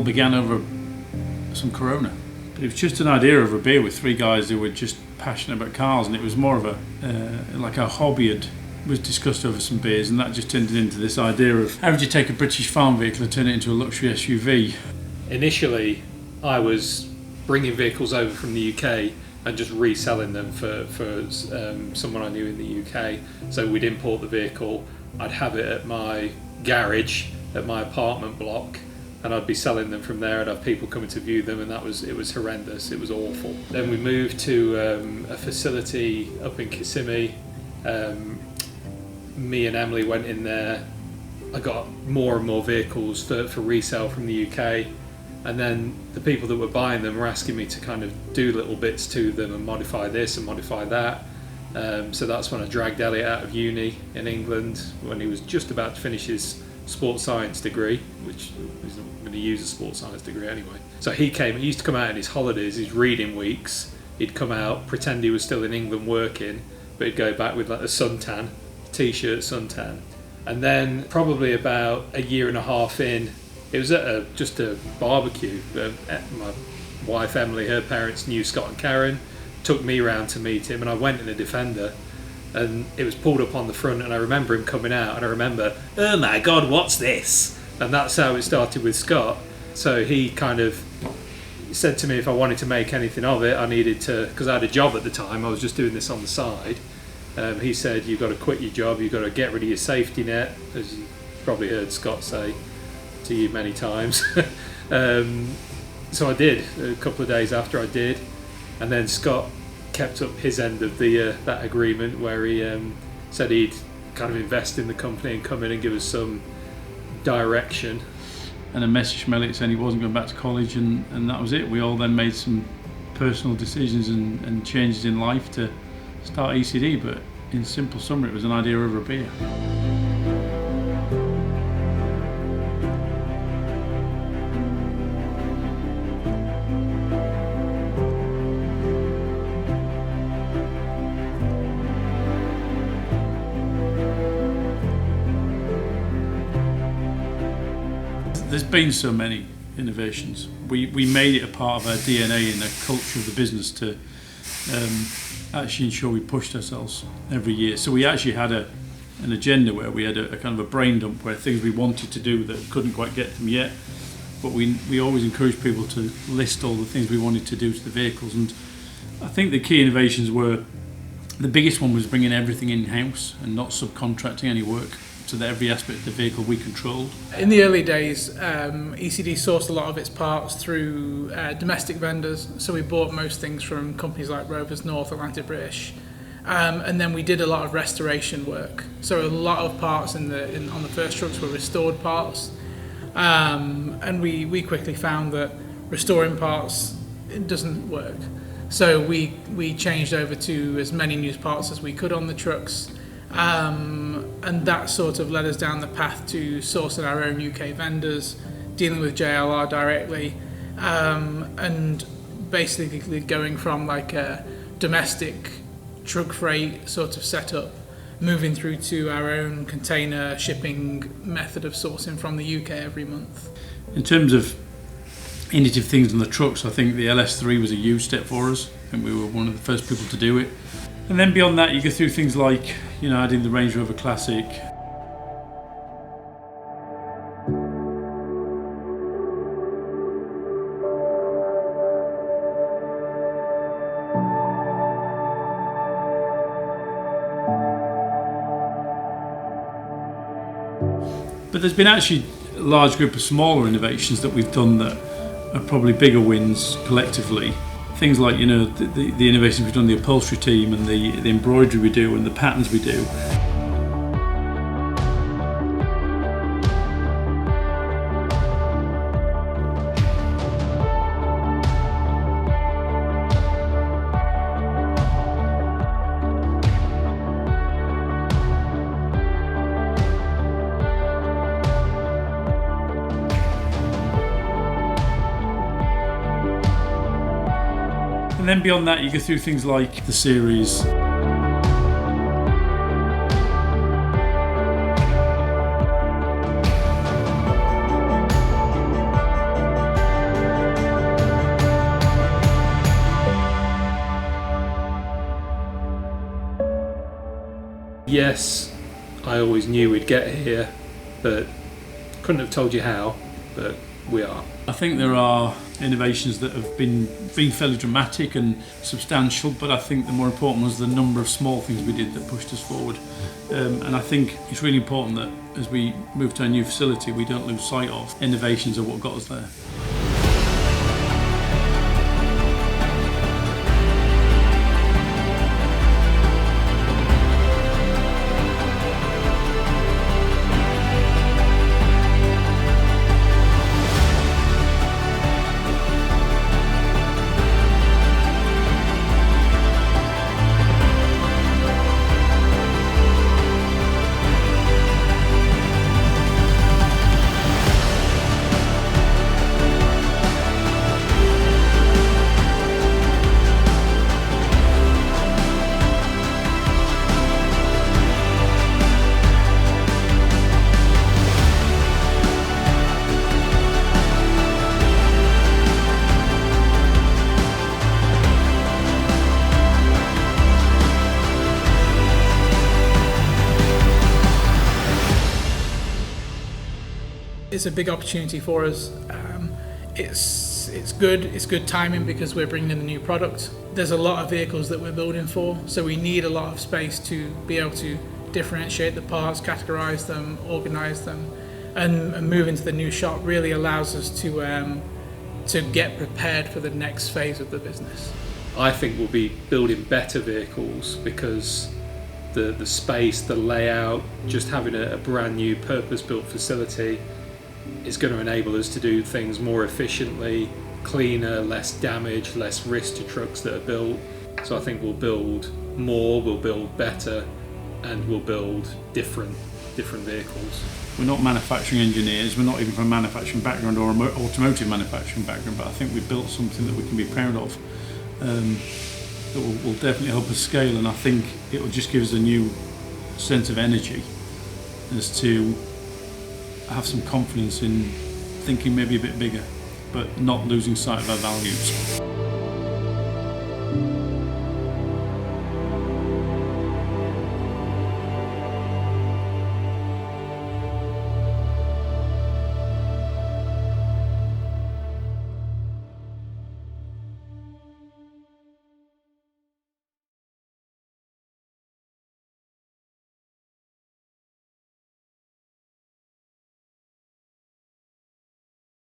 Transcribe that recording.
all began over some Corona. But it was just an idea of a beer with three guys who were just passionate about cars, and it was more of like our hobby was discussed over some beers, and that just turned into this idea of how would you take a British farm vehicle and turn it into a luxury SUV. Initially, I was bringing vehicles over from the UK and just reselling them for someone I knew in the UK. So we'd import the vehicle, I'd have it at my garage at my apartment block, and I'd be selling them from there. I'd have people coming to view them, and it was horrendous. It was awful. Then we moved to a facility up in Kissimmee. Me and Emily went in there. I got more and more vehicles for resale from the UK, and then the people that were buying them were asking me to kind of do little bits to them and modify this and modify that. So that's when I dragged Elliot out of uni in England when he was just about to finish his sports science degree, which he's not going to use a sports science degree anyway. So he used to come out in his holidays, his reading weeks. He'd come out, pretend he was still in England working, but he'd go back with like a suntan, t-shirt suntan. And then probably about a year and a half in, it was at just a barbecue. My wife Emily, her parents knew Scott and Karen, took me round to meet him, and I went in a Defender, and it was pulled up on the front, and I remember him coming out, and I remember, oh my God, what's this? And that's how it started with Scott. So he kind of said to me if I wanted to make anything of it, I needed to, because I had a job at the time, I was just doing this on the side. He said, you've got to quit your job, you've got to get rid of your safety net, as you probably heard Scott say to you many times. So I did, a couple of days after I did, and then Scott kept up his end of that agreement where he said he'd kind of invest in the company and come in and give us some direction. And a message from Elliot saying he wasn't going back to college, and that was it. We all then made some personal decisions and changes in life to start E.C.D, but in simple summary it was an idea over a beer. There's been so many innovations. We made it a part of our DNA and the culture of the business to actually ensure we pushed ourselves every year. So we actually had an agenda where we had a kind of a brain dump where things we wanted to do that couldn't quite get them yet, but we always encouraged people to list all the things we wanted to do to the vehicles. And I think the key innovations were, the biggest one was bringing everything in-house and not subcontracting any work, so that every aspect of the vehicle we controlled. In the early days, ECD sourced a lot of its parts through domestic vendors, so we bought most things from companies like Rovers North, Atlantic British, and then we did a lot of restoration work. So a lot of parts on the first trucks were restored parts, and we quickly found that restoring parts, it doesn't work. So we changed over to as many new parts as we could on the trucks. And that sort of led us down the path to sourcing our own UK vendors, dealing with JLR directly, and basically going from like a domestic truck freight sort of setup, moving through to our own container shipping method of sourcing from the UK every month. In terms of innovative things on the trucks, I think the LS3 was a huge step for us, and we were one of the first people to do it. And then beyond that, you go through things like, adding the Range Rover Classic. But there's been actually a large group of smaller innovations that we've done that are probably bigger wins collectively. Things like, the innovations we've done, the upholstery team and the embroidery we do and the patterns we do. And then beyond that, you go through things like the series. Yes, I always knew we'd get here, but couldn't have told you how, but we are. I think there are innovations that have been fairly dramatic and substantial, but I think the more important was the number of small things we did that pushed us forward. And I think it's really important that as we move to a new facility, we don't lose sight of innovations of what got us there. It's a big opportunity for us. It's good timing because we're bringing in a new product. There's a lot of vehicles that we're building for, so we need a lot of space to be able to differentiate the parts, categorize them, organize them, and move into the new shop really allows us to get prepared for the next phase of the business. I think we'll be building better vehicles because the space, the layout, just having a brand new purpose-built facility is going to enable us to do things more efficiently, cleaner, less damage, less risk to trucks that are built. So I think we'll build more, we'll build better, and we'll build different vehicles. We're not manufacturing engineers, we're not even from a manufacturing background or an automotive manufacturing background, but I think we've built something that we can be proud of, that will definitely help us scale, and I think it will just give us a new sense of energy as to have some confidence in thinking maybe a bit bigger, but not losing sight of our values.